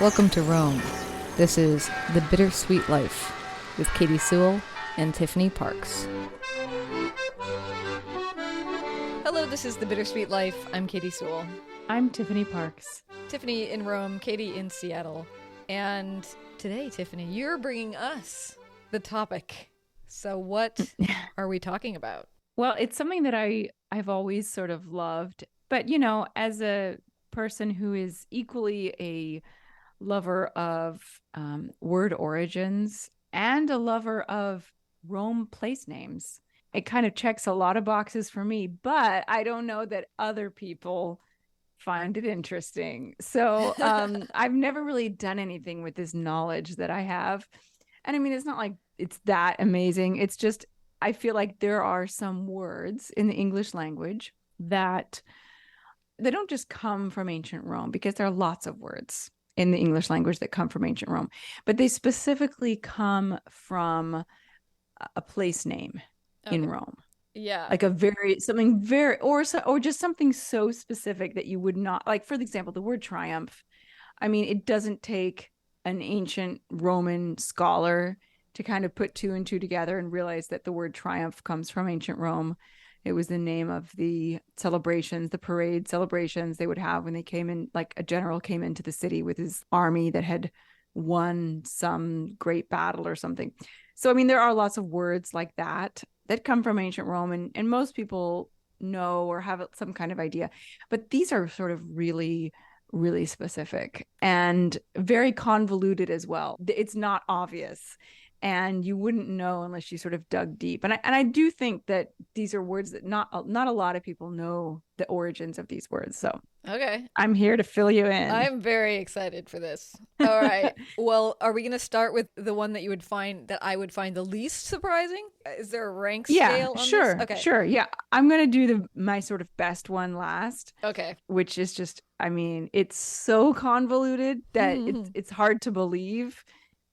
Welcome to Rome. This is The Bittersweet Life with Katie Sewell and Tiffany Parks. Hello, this is The Bittersweet Life. I'm Katie Sewell. I'm Tiffany Parks. Tiffany in Rome, Katie in Seattle. And today, Tiffany, you're bringing us the topic. So what are we talking about? Well, it's something that I've always sort of loved. But, you know, as a person who is equally a lover of word origins and a lover of Rome place names, it kind of checks a lot of boxes for me, but I don't know that other people find it interesting. So I've never really done anything with this knowledge that I have. And I mean, it's not like it's that amazing. It's just, I feel like there are some words in the English language that they don't just come from ancient Rome, because there are lots of words in the English language that come from ancient Rome, but they specifically come from a place name in Rome. Yeah. Like or just something so specific that you would not, like, for example, the word triumph. I mean, it doesn't take an ancient Roman scholar to kind of put two and two together and realize that the word triumph comes from ancient Rome. It was the name of the celebrations, the parade celebrations they would have when they came in, like a general came into the city with his army that had won some great battle or something. So, I mean, there are lots of words like that come from ancient Rome, and most people know or have some kind of idea. But these are sort of really, really specific and very convoluted as well. It's not obvious. And you wouldn't know unless you sort of dug deep. And I do think that these are words that not a lot of people know the origins of these words. So Okay. I'm here to fill you in. I'm very excited for this. All right. Well, are we going to start with the one that I would find the least surprising? Is there a rank scale on sure, this? Okay. Sure. Yeah. I'm going to do my sort of best one last. Okay. Which is just, I mean, it's so convoluted that it's hard to believe,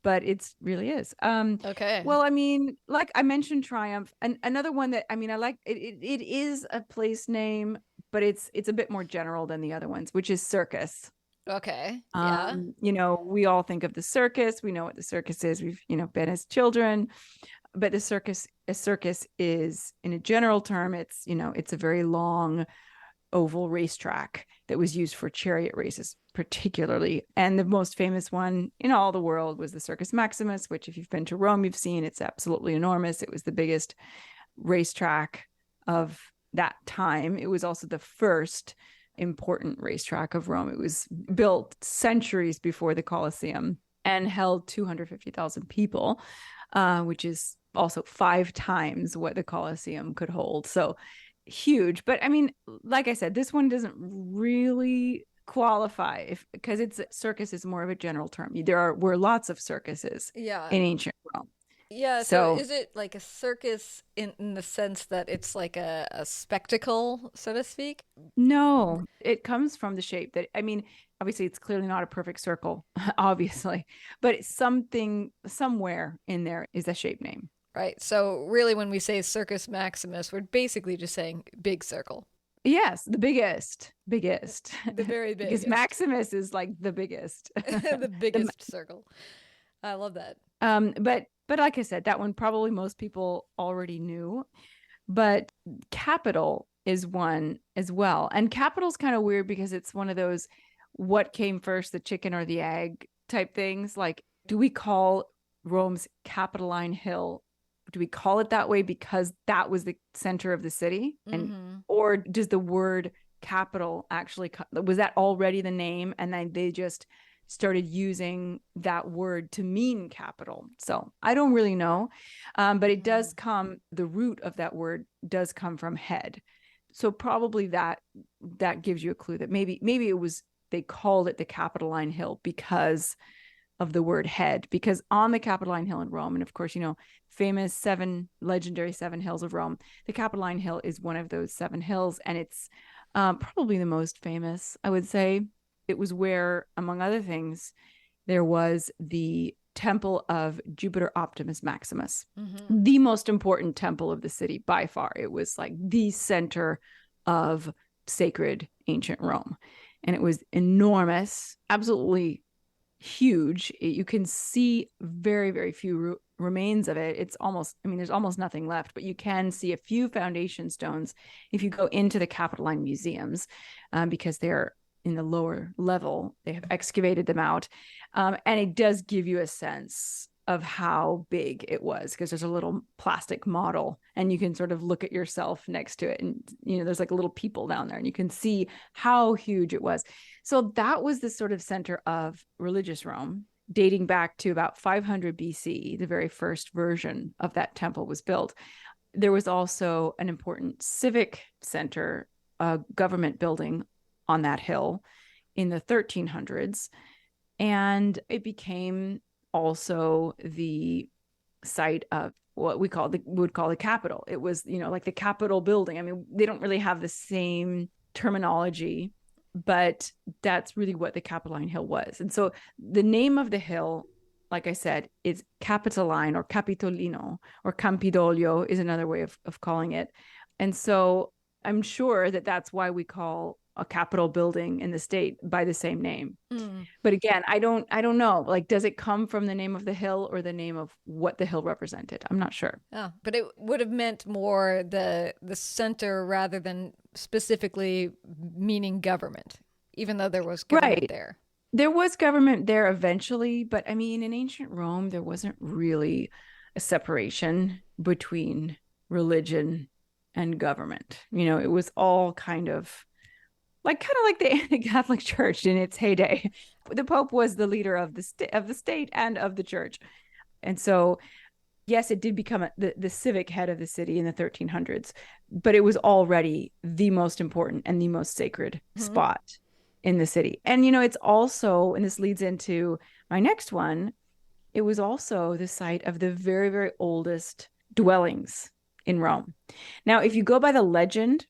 but it really is. Okay. Well, I mean, like I mentioned, Triumph, and another one that, I mean, I like it. It is a place name, but it's a bit more general than the other ones, which is circus. Okay. Yeah. You know, we all think of the circus. We know what the circus is. We've, been as children, but a circus is, in a general term, it's, it's a very long oval racetrack that was used for chariot races particularly. And the most famous one in all the world was the Circus Maximus, which, if you've been to Rome, you've seen. It's absolutely enormous. It was the biggest racetrack of that time. It was also the first important racetrack of Rome. It was built centuries before the Colosseum and held 250,000 people, which is also 5 times what the Colosseum could hold. So huge. But I mean, like I said, this one doesn't really qualify because circus is more of a general term. Were lots of circuses in ancient Rome. Yeah, so is it like a circus in the sense that it's like a spectacle, so to speak? No, it comes from the shape that, I mean, obviously it's clearly not a perfect circle, obviously, but something somewhere in there is a shape name. Right. So really, when we say Circus Maximus, we're basically just saying big circle. Yes, the biggest. The very biggest. Because Maximus is like the biggest. The biggest circle. I love that. But like I said, that one probably most people already knew. But capital is one as well. And capital's kind of weird because it's one of those what came first, the chicken or the egg type things. Like, do we call Rome's Capitoline Hill, do we call it that way because that was the center of the city? And or does the word capital actually, was that already the name and then they just started using that word to mean capital? So I don't really know, but it does come, the root of that word does come from head. So probably that gives you a clue that maybe it was, they called it the Capitoline Hill because of the word head, because on the Capitoline Hill in Rome, and of course, famous legendary 7 hills of Rome, the Capitoline Hill is one of those 7 hills, and it's probably the most famous, I would say. It was where, among other things, there was the temple of Jupiter Optimus Maximus, the most important temple of the city by far. It was like the center of sacred ancient Rome, and it was enormous, absolutely huge. You can see very, very few remains of it. It's almost, I mean, there's almost nothing left, but you can see a few foundation stones if you go into the Capitoline museums, because they're in the lower level. They have excavated them out. And it does give you a sense of how big it was, because there's a little plastic model and you can sort of look at yourself next to it. And, you know, there's like little people down there and you can see how huge it was. So that was the sort of center of religious Rome, dating back to about 500 BC. The very first version of that temple was built. There was also an important civic center, a government building on that hill in the 1300s. And it became also the site of what we would call the Capitol. It was, you know, like the Capitol building. I mean, they don't really have the same terminology, but that's really what the Capitoline Hill was. And so the name of the hill, like I said, is Capitoline or Capitolino, or Campidoglio is another way of calling it. And so I'm sure that that's why we call a Capitol building in the state by the same name. But again, I don't know. Like, does it come from the name of the hill or the name of what the hill represented? I'm not sure. Oh, but it would have meant more the center rather than specifically meaning government, even though there was government there. There was government there eventually, but I mean, in ancient Rome, there wasn't really a separation between religion and government. You know, it was all kind of like the Catholic Church in its heyday. The Pope was the leader of the state and of the church. And so, yes, it did become the civic head of the city in the 1300s, but it was already the most important and the most sacred spot in the city. And, you know, it's also, and this leads into my next one, it was also the site of the very, very oldest dwellings in Rome. Now, if you go by the legend,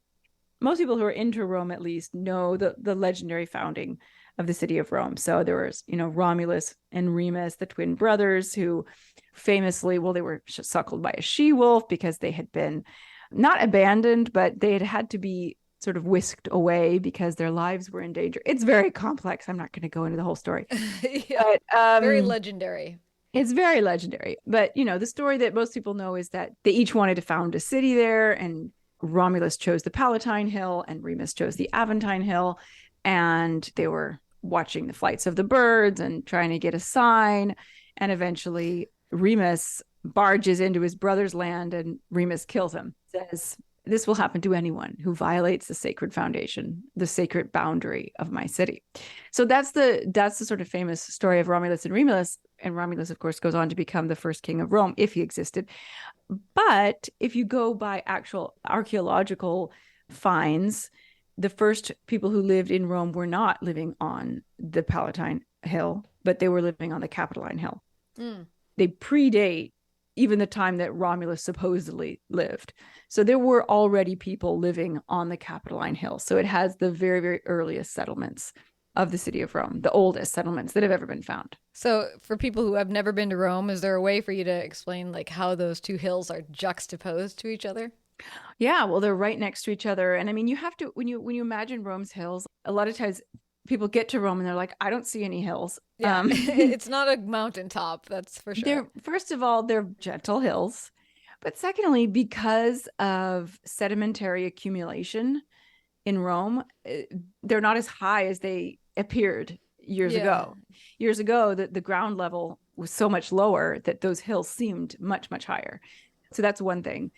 most people who are into Rome, at least, know the legendary founding of the city of Rome. So there was, you know, Romulus and Remus, the twin brothers, who famously, well, they were suckled by a she-wolf because they had been not abandoned, but they had to be sort of whisked away because their lives were in danger. It's very complex. I'm not going to go into the whole story. Yeah, but, very legendary. It's very legendary. But, you know, the story that most people know is that they each wanted to found a city there, and Romulus chose the Palatine Hill and Remus chose the Aventine Hill, and they were watching the flights of the birds and trying to get a sign. And eventually Remus barges into his brother's land and Remus kills him. Says, "This will happen to anyone who violates the sacred foundation, the sacred boundary of my city." So that's the sort of famous story of Romulus and Remus. And Romulus, of course, goes on to become the first king of Rome, if he existed. But if you go by actual archaeological finds, the first people who lived in Rome were not living on the Palatine Hill, but they were living on the Capitoline Hill. They predate even the time that Romulus supposedly lived. So there were already people living on the Capitoline Hill. So it has the very, very earliest settlements of the city of Rome, the oldest settlements that have ever been found. So for people who have never been to Rome, is there a way for you to explain like how those two hills are juxtaposed to each other? Yeah, well, they're right next to each other. And I mean, you have to, when you imagine Rome's hills, a lot of times people get to Rome and they're like, I don't see any hills. Yeah, it's not a mountaintop, that's for sure. First of all, they're gentle hills. But secondly, because of sedimentary accumulation in Rome, they're not as high as they appeared years ago. Years ago, the ground level was so much lower that those hills seemed much, much higher. So that's one thing.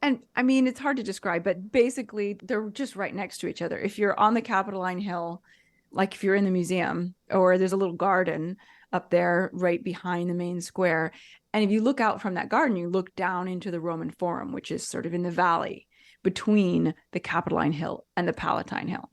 And I mean, it's hard to describe, but basically they're just right next to each other. If you're on the Capitoline Hill, like if you're in the museum, or there's a little garden up there right behind the main square, and if you look out from that garden, you look down into the Roman Forum, which is sort of in the valley between the Capitoline Hill and the Palatine Hill.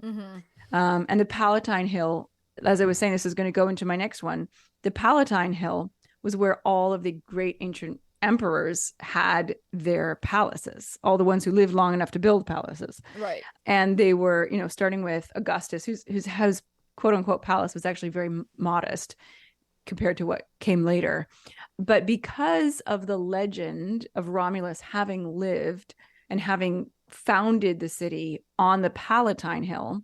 And the Palatine Hill, as I was saying, this is going to go into my next one. The Palatine Hill was where all of the great ancient emperors had their palaces, all the ones who lived long enough to build palaces. Right. And they were, you know, starting with Augustus, whose quote unquote palace was actually very modest compared to what came later. But because of the legend of Romulus having lived and having founded the city on the Palatine Hill,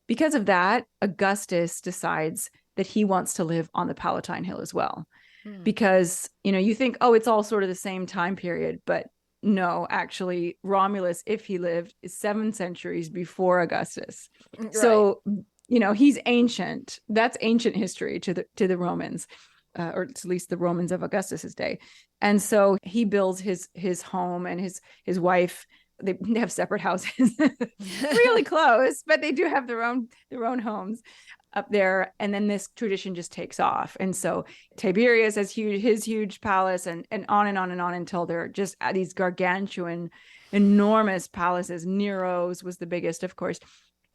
because of that, Augustus decides that he wants to live on the Palatine Hill as well. Hmm. Because, you think, oh, it's all sort of the same time period, but no, actually, Romulus, if he lived, is 7 centuries before Augustus. Right. So, he's ancient. That's ancient history to the Romans, or at least the Romans of Augustus's day. And so he builds his home, and his wife. They have separate houses, really close, but they do have their own homes up there. And then this tradition just takes off. And so Tiberius has his huge palace, and on and on and on until they're just at these gargantuan, enormous palaces. Nero's was the biggest, of course.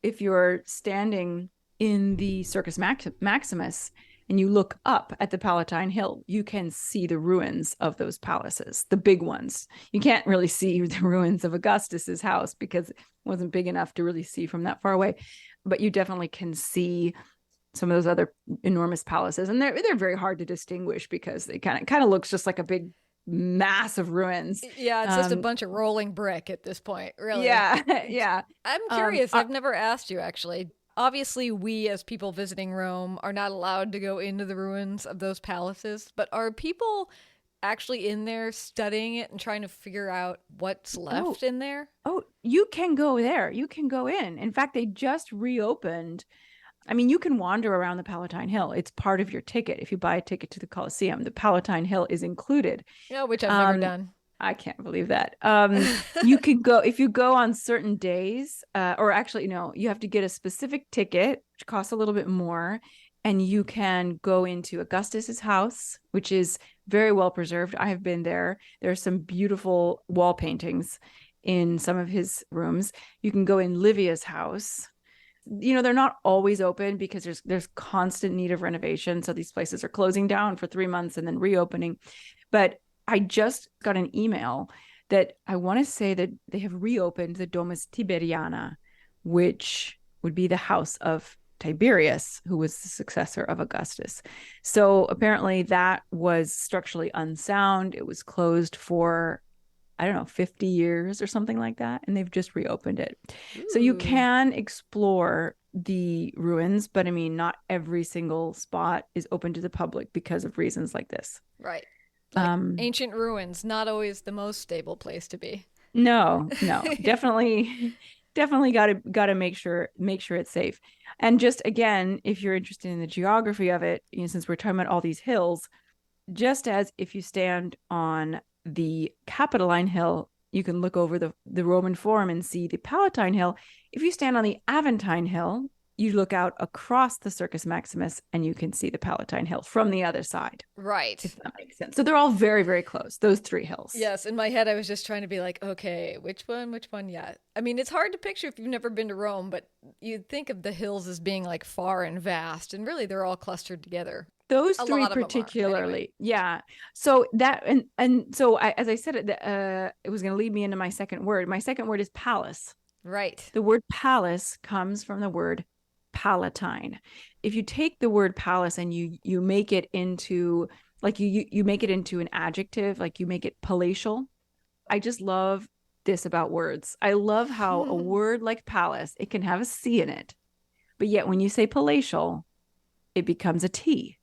If you're standing in the Circus Maximus and you look up at the Palatine Hill, you can see the ruins of those palaces, the big ones. You can't really see the ruins of Augustus's house because it wasn't big enough to really see from that far away. But you definitely can see some of those other enormous palaces, and they're very hard to distinguish because they kind of looks just like a big mass of ruins. Yeah, it's just a bunch of rolling brick at this point, really. Yeah, yeah. I'm curious. I've never asked you, actually. Obviously, we as people visiting Rome are not allowed to go into the ruins of those palaces, but are people actually in there studying it and trying to figure out what's left in there? Oh, you can go there. You can go in. In fact, they just reopened. I mean, you can wander around the Palatine Hill. It's part of your ticket. If you buy a ticket to the Colosseum, the Palatine Hill is included. Yeah, which I've never done. I can't believe that. You can go if you go on certain days, or actually, no, you have to get a specific ticket, which costs a little bit more, and you can go into Augustus's house, which is very well preserved. I have been there. There are some beautiful wall paintings in some of his rooms. You can go in Livia's house. They're not always open because there's constant need of renovation. So these places are closing down for 3 months and then reopening. But I just got an email that I want to say that they have reopened the Domus Tiberiana, which would be the house of Tiberius, who was the successor of Augustus. So apparently that was structurally unsound. It was closed for, I don't know, 50 years or something like that. And they've just reopened it. Ooh. So you can explore the ruins, but I mean, not every single spot is open to the public because of reasons like this. Right. Like ancient ruins, not always the most stable place to be. No, definitely got to make sure it's safe. And just again, if you're interested in the geography of it, since we're talking about all these hills, just as if you stand on the Capitoline Hill, you can look over the Roman Forum and see the Palatine Hill. If you stand on the Aventine Hill, you look out across the Circus Maximus and you can see the Palatine Hill from the other side. Right. If that makes sense. So they're all very, very close, those three hills. Yes. In my head, I was just trying to be like, okay, which one? Yeah. I mean, it's hard to picture if you've never been to Rome, but you'd think of the hills as being like far and vast, and really they're all clustered together. Those three particularly. Anyway. Yeah. So that, and so as I said, it was going to lead me into my second word. My second word is palace. Right. The word palace comes from the word Palatine. If you take the word palace and you make it into like you make it into an adjective, like you make it palatial. I just love this about words. I love how a word like palace, it can have a C in it, but yet when you say palatial, it becomes a T.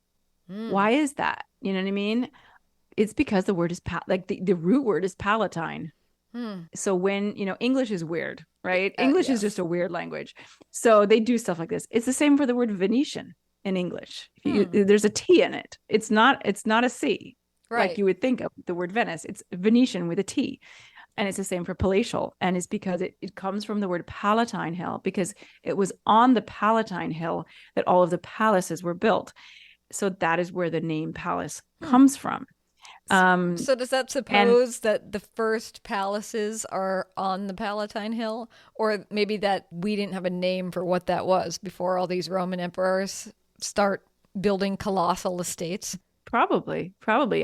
Why is that? You know what I mean? It's because the word is like the root word is palatine. So when, English is weird, right? English is just a weird language. So they do stuff like this. It's the same for the word Venetian in English. There's a T in it. It's not a C, right? Like you would think of the word Venice. It's Venetian with a T. And it's the same for palatial. And it's because it comes from the word Palatine Hill, because it was on the Palatine Hill that all of the palaces were built. So that is where the name palace comes from. So does that suppose that the first palaces are on the Palatine Hill, or maybe that we didn't have a name for what that was before all these Roman emperors start building colossal estates? Probably.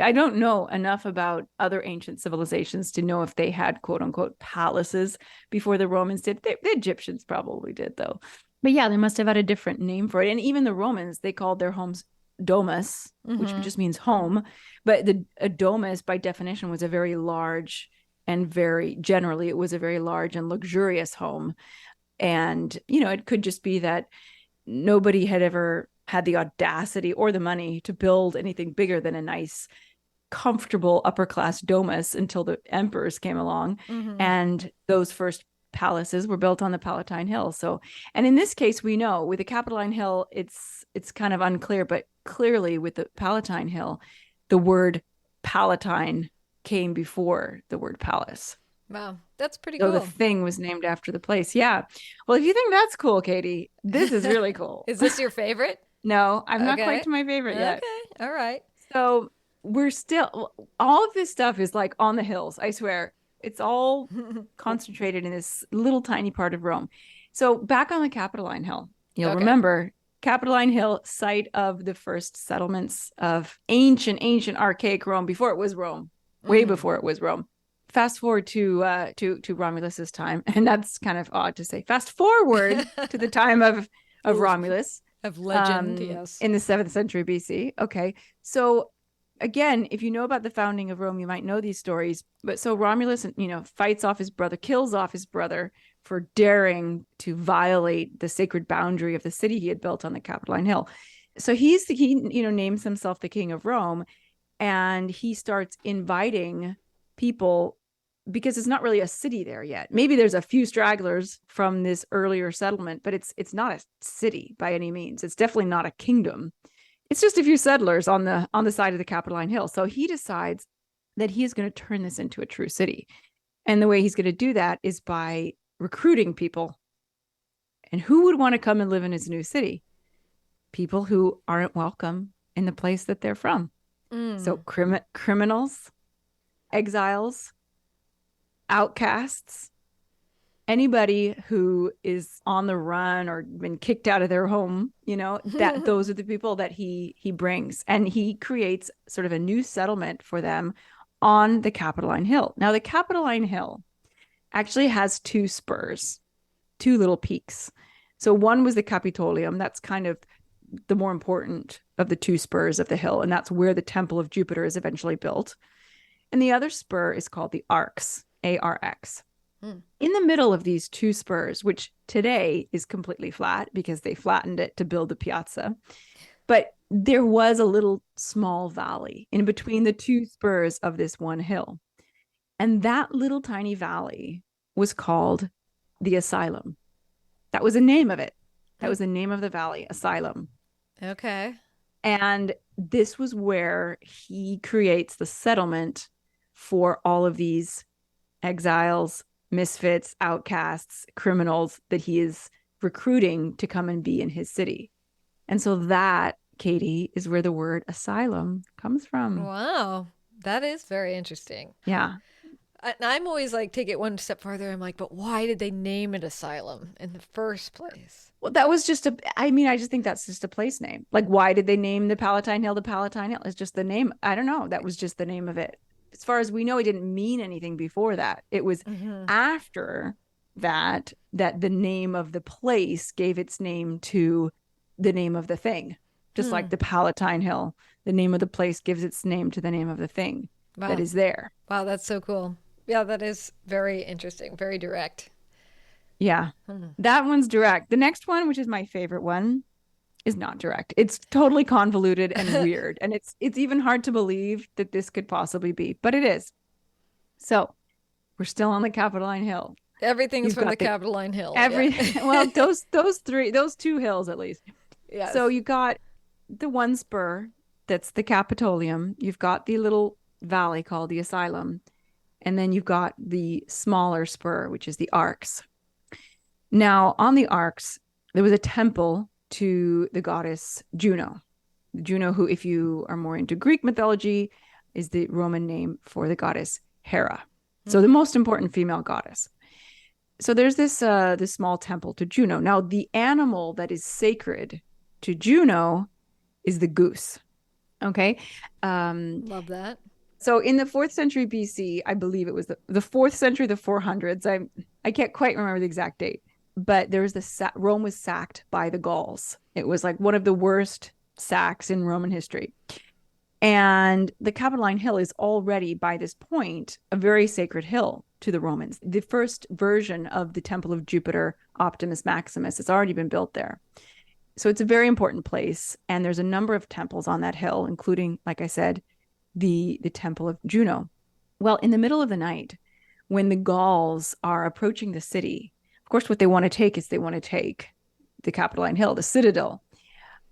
I don't know enough about other ancient civilizations to know if they had quote unquote palaces before the Romans did. The Egyptians probably did though. But yeah, they must have had a different name for it. And even the Romans, they called their homes domus, which just means home. But a domus by definition was a very large and it was a very large and luxurious home. And, it could just be that nobody had ever had the audacity or the money to build anything bigger than a nice, comfortable upper class domus until the emperors came along. Mm-hmm. And those first palaces were built on the Palatine Hill. So, and in this case, we know with the Capitoline Hill, it's kind of unclear, but clearly with the Palatine Hill, the word Palatine came before the word palace. Wow, that's pretty So the cool. thing was named after the place. Yeah. Well, if you think that's cool, Katie, this is really cool. Is this your favorite? No, I'm not quite Okay. to my favorite yet. Okay. All right. So we're still, all of this stuff is like on the hills, I swear. It's all concentrated in this little tiny part of Rome. So back on the Capitoline Hill, you'll Okay. remember Capitoline Hill, site of the first settlements of ancient archaic Rome before it was Rome, way Mm-hmm. before it was Rome. Fast forward to Romulus's time, and that's kind of odd to say. Fast forward to the time of Ooh, Romulus of legend, yes. in the 7th century BC. Okay. So again, if you know about the founding of Rome, you might know these stories. But so Romulus, fights off his brother, kills off his brother for daring to violate the sacred boundary of the city he had built on the Capitoline Hill. So he names himself the king of Rome, and he starts inviting people because it's not really a city there yet. Maybe there's a few stragglers from this earlier settlement, but it's not a city by any means. It's definitely not a kingdom. It's just a few settlers on the side of the Capitoline Hill. So he decides that he is going to turn this into a true city. And the way he's going to do that is by recruiting people. And who would want to come and live in his new city? People who aren't welcome in the place that they're from. So Mm. criminals, exiles, outcasts, anybody who is on the run or been kicked out of their home, that those are the people that he brings, and he creates sort of a new settlement for them on the Capitoline Hill. Now, the Capitoline Hill actually has two spurs, two little peaks. So one was the Capitolium. That's kind of the more important of the two spurs of the hill, and that's where the Temple of Jupiter is eventually built. And the other spur is called the Arx, ARX. Mm. In the middle of these two spurs, which today is completely flat because they flattened it to build the piazza, but there was a little small valley in between the two spurs of this one hill. And that little tiny valley was called the Asylum. That was the name of it. That was the name of the valley, Asylum. Okay. And this was where he creates the settlement for all of these exiles, misfits, outcasts, criminals that he is recruiting to come and be in his city. And so that, Katie, is where the word asylum comes from. Wow. That is very interesting. Yeah. And I'm always like, take it one step farther. I'm like, but why did they name it Asylum in the first place? Well, that was just I just think that's just a place name. Like, why did they name the Palatine Hill the Palatine Hill? It's just the name. I don't know. That was just the name of it. As far as we know, it didn't mean anything before that. It was Mm-hmm. after that the name of the place gave its name to the name of the thing. Just Hmm. like the Palatine Hill, the name of the place gives its name to the name of the thing that Wow. is there. Wow, that's so cool. Yeah, that is very interesting. Very direct. Yeah. Hmm. That one's direct. The next one, which is my favorite one, is not direct. It's totally convoluted and weird. And it's even hard to believe that this could possibly be, but it is. So we're still on the Capitoline Hill. Everything's You've from the got the Capitoline Hill. Yeah. every well, those two hills at least. Yes. So you got the one spur that's the Capitolium. You've got the little valley called the Asylum. And then you've got the smaller spur, which is the Arx. Now, on the Arx, there was a temple to the goddess Juno. Juno, who, if you are more into Greek mythology, is the Roman name for the goddess Hera. So the most important female goddess. So there's this small temple to Juno. Now, the animal that is sacred to Juno is the goose. Okay. Love that. So in the 4th century BC, I believe it was the 4th century, the 400s. I can't quite remember the exact date, but there was Rome was sacked by the Gauls. It was like one of the worst sacks in Roman history. And the Capitoline Hill is already, by this point, a very sacred hill to the Romans. The first version of the Temple of Jupiter, Optimus Maximus, has already been built there. So it's a very important place. And there's a number of temples on that hill, including, like I said, the temple of Juno. Well, in the middle of the night, when the Gauls are approaching the city, of course, what they want to take is they want to take the Capitoline Hill, the citadel.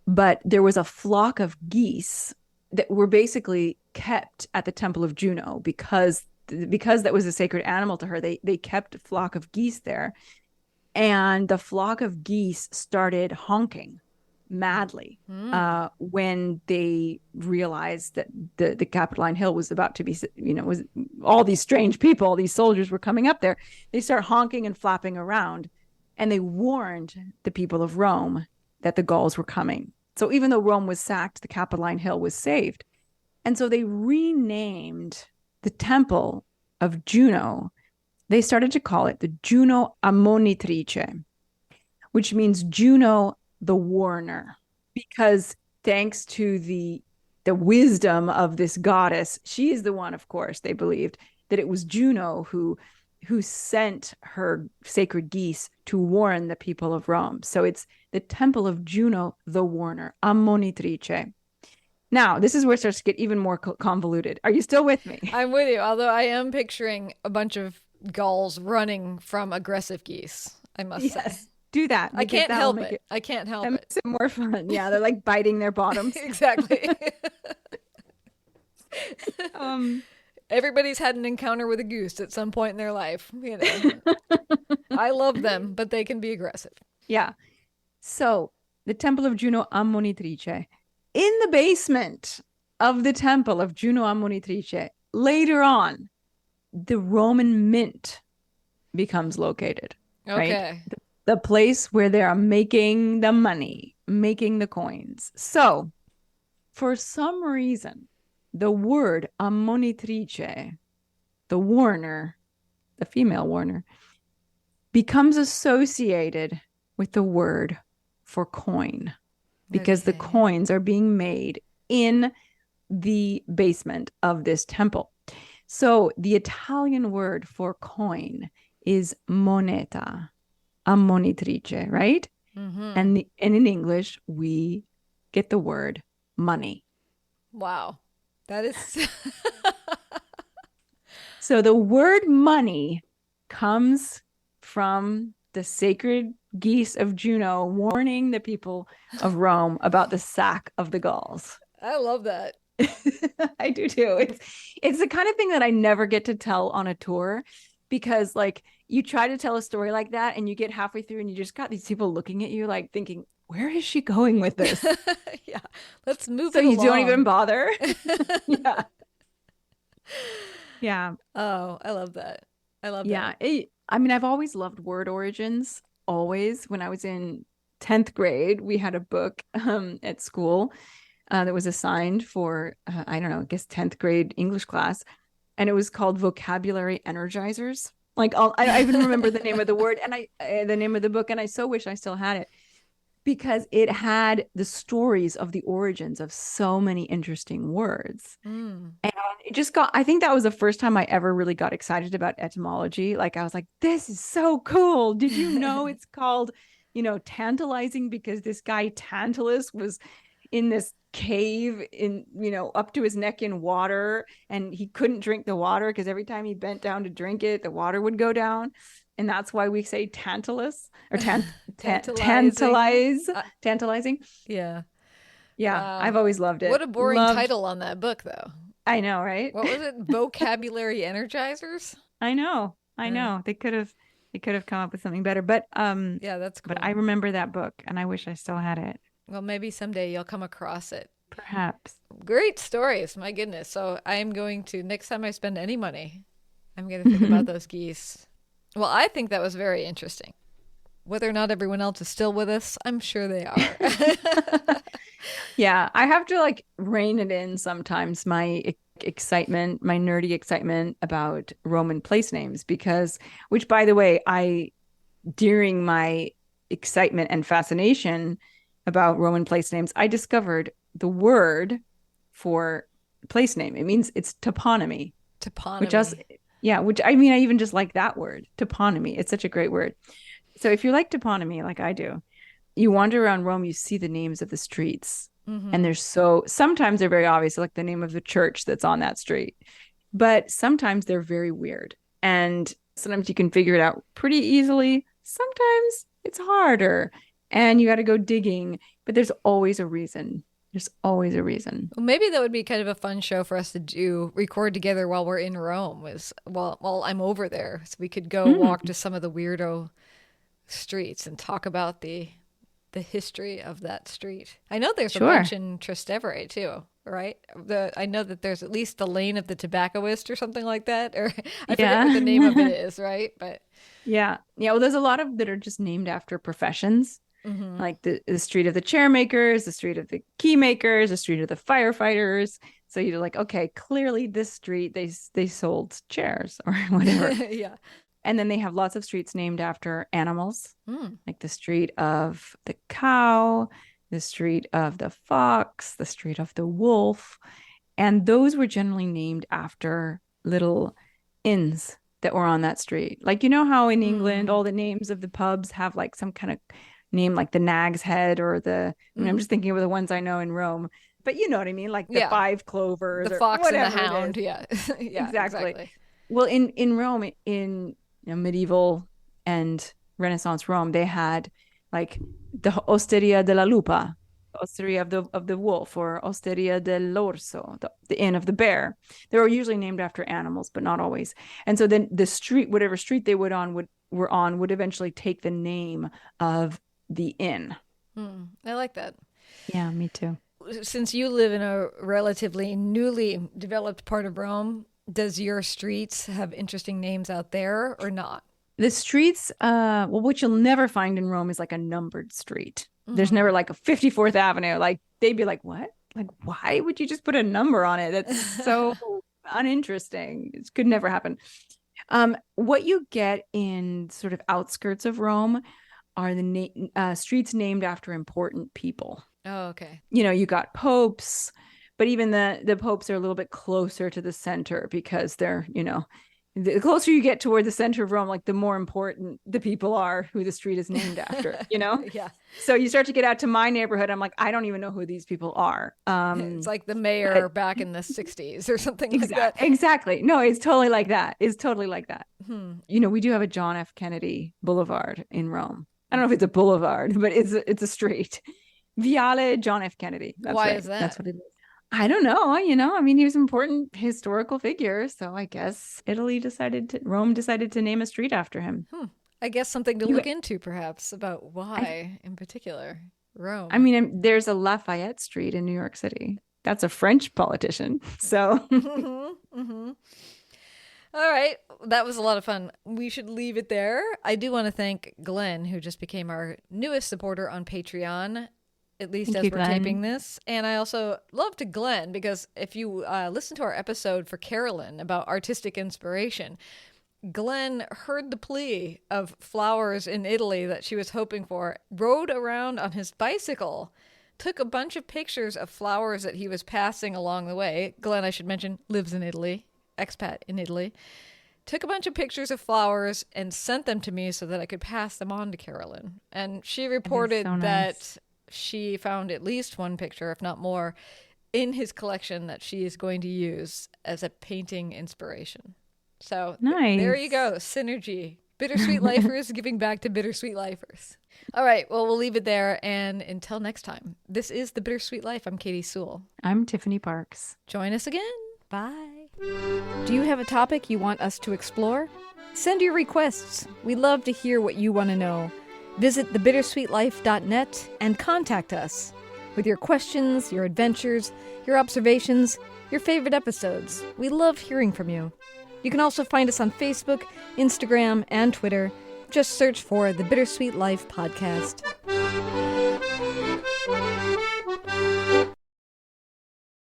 But there was a flock of geese that were basically kept at the temple of Juno because that was a sacred animal to her. They kept a flock of geese there, and the flock of geese started honking madly when they realized that the Capitoline Hill was about to be, was all these strange people, these soldiers were coming up there. They start honking and flapping around, and they warned the people of Rome that the Gauls were coming. So even though Rome was sacked, the Capitoline Hill was saved. And so they renamed the temple of Juno. They started to call it the Juno Ammonitrice, which means Juno the warner, because thanks to the wisdom of this goddess, she is the one, of course, they believed that it was Juno who sent her sacred geese to warn the people of Rome. So it's the temple of Juno the warner, Ammonitrice. Now, this is where it starts to get even more convoluted. Are you still with me? I'm with you, although I am picturing a bunch of gulls running from aggressive geese, I must say. Do that. I can't help it. I can't help it. Makes it more fun. Yeah, they're like biting their bottoms. Exactly. Everybody's had an encounter with a goose at some point in their life. I love them, but they can be aggressive. Yeah. So the temple of Juno Ammonitrice, in the basement of the temple of Juno Ammonitrice, later on, the Roman mint becomes located. Okay. Right? The place where they are making the money, making the coins. So for some reason, the word ammonitrice, the warner, the female warner, becomes associated with the word for coin, because the coins are being made in the basement of this temple. So the Italian word for coin is moneta, ammonitrice, right? Mm-hmm. And in English, we get the word money. Wow. That is... So the word money comes from the sacred geese of Juno warning the people of Rome about the sack of the Gauls. I love that. I do too. It's the kind of thing that I never get to tell on a tour, because like you try to tell a story like that and you get halfway through and you just got these people looking at you like thinking, where is she going with this? Yeah, let's move so it you along. Don't even bother. Yeah. Yeah. Oh, I love that. I love that. Yeah. I mean, I've always loved word origins. Always. When I was in 10th grade, we had a book at school that was assigned for, I don't know, I guess 10th grade English class. And it was called Vocabulary Energizers. Like I even remember the name of the word and the name of the book. And I so wish I still had it, because it had the stories of the origins of so many interesting words. And it just I think that was the first time I ever really got excited about etymology. Like I was like, this is so cool. Did you know it's called, tantalizing because this guy Tantalus was in this cave in, up to his neck in water, and he couldn't drink the water because every time he bent down to drink it, the water would go down. And that's why we say Tantalus or tantalizing. Yeah. Yeah. Wow. I've always loved it. What a boring title on that book, though. I know, right? What was it? Vocabulary Energizers? I know. They could have come up with something better, but yeah, that's cool. But I remember that book and I wish I still had it. Well, maybe someday you'll come across it. Perhaps. Great stories. My goodness. So I am going to, next time I spend any money, I'm going to think about those geese. Well, I think that was very interesting. Whether or not everyone else is still with us, I'm sure they are. Yeah, I have to like rein it in sometimes, my excitement, my nerdy excitement about Roman place names, which by the way, during my excitement and fascination about Roman place names, I discovered the word for place name. It means it's toponymy. Which I mean, I even just like that word, toponymy. It's such a great word. So if you like toponymy, like I do, you wander around Rome, you see the names of the streets. And sometimes they're very obvious, like the name of the church that's on that street. But sometimes they're very weird. And sometimes you can figure it out pretty easily. Sometimes it's harder and you got to go digging. But there's always a reason. There's always a reason. Well, maybe that would be kind of a fun show for us to record together while we're in Rome, while I'm over there. So we could go walk to some of the weirdo streets and talk about the history of that street. I know there's a bunch in Trastevere too, right? I know that there's at least the lane of the tobaccoist or something like that, or I forget what the name of it is, right? But yeah. Well, there's a lot of that are just named after professions, like the street of the chair makers, the street of the key makers, the street of the firefighters. So you're like, okay, clearly this street they sold chairs or whatever. Yeah. And then they have lots of streets named after animals, like the street of the cow, the street of the fox, the street of the wolf. And those were generally named after little inns that were on that street. Like, you know how in England, all the names of the pubs have like some kind of name, like the Nag's Head or I'm just thinking of the ones I know in Rome. But you know what I mean? Like the Five Clovers. The or Fox and the whatever Hound. Yeah. Yeah, exactly. Well, in Rome, in medieval and Renaissance Rome, they had like the Osteria della Lupa, Osteria of the wolf, or Osteria dell'orso, the inn of the bear. They were usually named after animals, but not always. And so then the street, whatever street they were on, would eventually take the name of the inn. I like that. Yeah, me too. Since you live in a relatively newly developed part of Rome, does your streets have interesting names out there or not? The streets, what you'll never find in Rome is like a numbered street. There's never like a 54th Avenue. Like they'd be like, what? Like, why would you just put a number on it? That's so uninteresting. It could never happen. What you get in sort of outskirts of Rome are the streets named after important people. Oh, okay. You got popes, but even the popes are a little bit closer to the center because they're, the closer you get toward the center of Rome, like the more important the people are who the street is named after, Yeah. So you start to get out to my neighborhood. I'm like, I don't even know who these people are. It's like the mayor back in the 60s or something like that. Exactly. No, it's totally like that. We do have a John F. Kennedy Boulevard in Rome. I don't know if it's a boulevard, but it's a street. Viale John F. Kennedy. Why is that? That's what it is. I don't know. He was an important historical figure. So I guess Rome decided to name a street after him. I guess something to look into perhaps about why in particular Rome. I mean, there's a Lafayette Street in New York City. That's a French politician. So. All right. That was a lot of fun. We should leave it there. I do want to thank Glenn, who just became our newest supporter on Patreon, at least as we're taping this. And I also love to Glenn because if you listen to our episode for Carolyn about artistic inspiration, Glenn heard the plea of flowers in Italy that she was hoping for, rode around on his bicycle, took a bunch of pictures of flowers that he was passing along the way. Glenn, I should mention, lives in Italy, expat in Italy. Took a bunch of pictures of flowers and sent them to me so that I could pass them on to Carolyn. And she reported that she found at least one picture, if not more, in his collection that she is going to use as a painting inspiration. So there you go. Synergy. Bittersweet Lifers giving back to Bittersweet Lifers. All right. Well, we'll leave it there. And until next time, this is The Bittersweet Life. I'm Katie Sewell. I'm Tiffany Parks. Join us again. Bye. Do you have a topic you want us to explore? Send your requests. We love to hear what you want to know. Visit thebittersweetlife.net and contact us with your questions, your adventures, your observations, your favorite episodes. We love hearing from you. You can also find us on Facebook, Instagram, and Twitter. Just search for The Bittersweet Life Podcast.